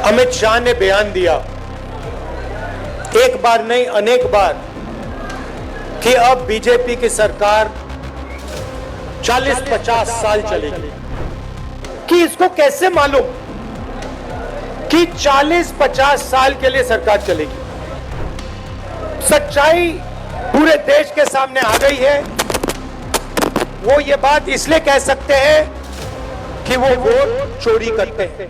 अमित शाह ने बयान दिया, एक बार नहीं अनेक बार, कि अब बीजेपी की सरकार 40-50 साल चलेगी। कि इसको कैसे मालूम कि 40-50 साल के लिए सरकार चलेगी? सच्चाई पूरे देश के सामने आ गई है। वो ये बात इसलिए कह सकते हैं कि वो वोट चोरी करते हैं।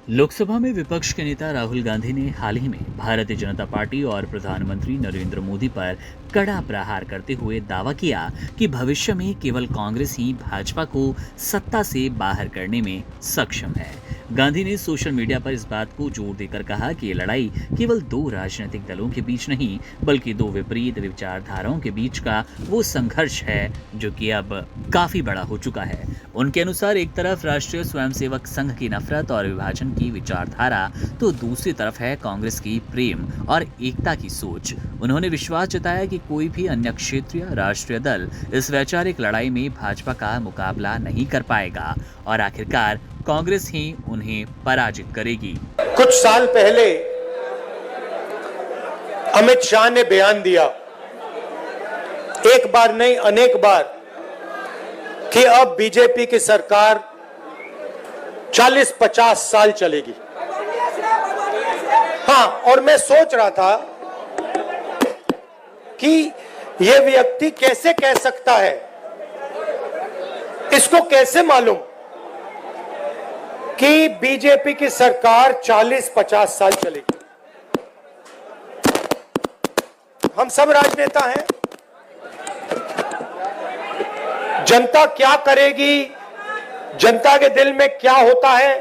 लोकसभा में विपक्ष के नेता राहुल गांधी ने हाल ही में भारतीय जनता पार्टी और प्रधानमंत्री नरेंद्र मोदी पर कड़ा प्रहार करते हुए दावा किया कि भविष्य में केवल कांग्रेस ही भाजपा को सत्ता से बाहर करने में सक्षम है। गांधी ने सोशल मीडिया पर इस बात को जोर देकर कहा कि ये लड़ाई केवल दो राजनीतिक दलों के बीच नहीं, बल्कि दो विपरीत विचारधाराओं के बीच का वो संघर्ष है जो कि अब काफी बड़ा हो चुका है। उनके अनुसार एक तरफ राष्ट्रीय स्वयंसेवक संघ की नफरत और विभाजन की विचारधारा, तो दूसरी तरफ है कांग्रेस की प्रेम और एकता की सोच। उन्होंने विश्वास जताया कि कोई भी अन्य क्षेत्रीय राष्ट्रीय दल इस वैचारिक लड़ाई में भाजपा का मुकाबला नहीं कर पाएगा और आखिरकार कांग्रेस ही उन्हें पराजित करेगी। कुछ साल पहले अमित शाह ने बयान दिया, एक बार नहीं अनेक बार, कि अब बीजेपी की सरकार 40-50 साल चलेगी। हाँ, और मैं सोच रहा था कि यह व्यक्ति कैसे कह सकता है, इसको कैसे मालूम कि बीजेपी की सरकार 40-50 साल चलेगी। हम सब राजनेता हैं, जनता क्या करेगी, जनता के दिल में क्या होता है,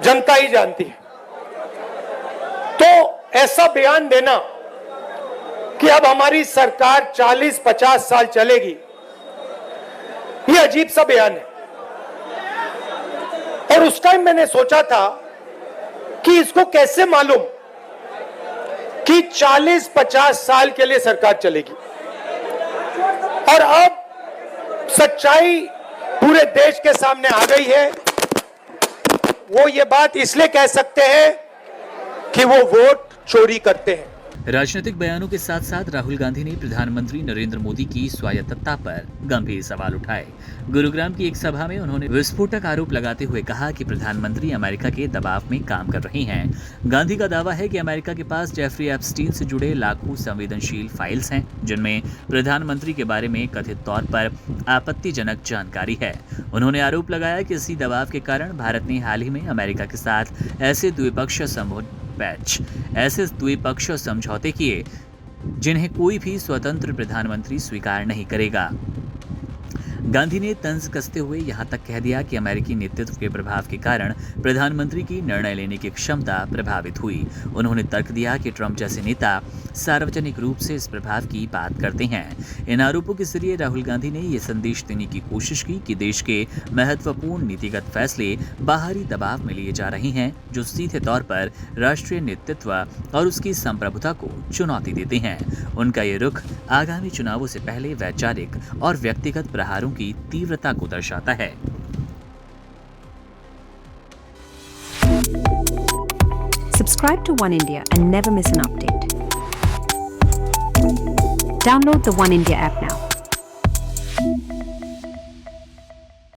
जनता ही जानती है। तो ऐसा बयान देना कि अब हमारी सरकार 40-50 साल चलेगी, यह अजीब सा बयान है। और उस टाइम मैंने सोचा था कि इसको कैसे मालूम कि 40-50 साल के लिए सरकार चलेगी। और अब सच्चाई पूरे देश के सामने आ गई है। वो ये बात इसलिए कह सकते हैं कि वो वोट चोरी करते हैं। राजनीतिक बयानों के साथ साथ राहुल गांधी ने प्रधानमंत्री नरेंद्र मोदी की स्वायत्तता पर गंभीर सवाल उठाए। गुरुग्राम की एक सभा में उन्होंने विस्फोटक आरोप लगाते हुए कहा कि प्रधानमंत्री अमेरिका के दबाव में काम कर रहे हैं। गांधी का दावा है कि अमेरिका के पास जेफरी एप्स्टीन से जुड़े लाखों संवेदनशील फाइल्स हैं, जिनमें प्रधानमंत्री के बारे में कथित तौर पर आपत्तिजनक जानकारी है। उन्होंने आरोप लगाया कि इसी दबाव के कारण भारत ने हाल ही में अमेरिका के साथ ऐसे द्विपक्षीय समझौते किए जिन्हें कोई भी स्वतंत्र प्रधानमंत्री स्वीकार नहीं करेगा। गांधी ने तंज कसते हुए यहां तक कह दिया कि अमेरिकी नेतृत्व के प्रभाव के कारण प्रधानमंत्री की निर्णय लेने की क्षमता प्रभावित हुई। उन्होंने तर्क दिया कि ट्रंप जैसे नेता सार्वजनिक रूप से इस प्रभाव की बात करते हैं। इन आरोपों के जरिए राहुल गांधी ने यह संदेश देने की कोशिश की कि देश के महत्वपूर्ण नीतिगत फैसले बाहरी दबाव में लिए जा रहे हैं, जो सीधे तौर पर राष्ट्रीय नेतृत्व और उसकी संप्रभुता को चुनौती देते हैं। उनका ये रुख आगामी चुनावों से पहले वैचारिक और व्यक्तिगत प्रहारों की तीव्रता को दर्शाता है। Subscribe to One India and never miss an update. Download the One India app now.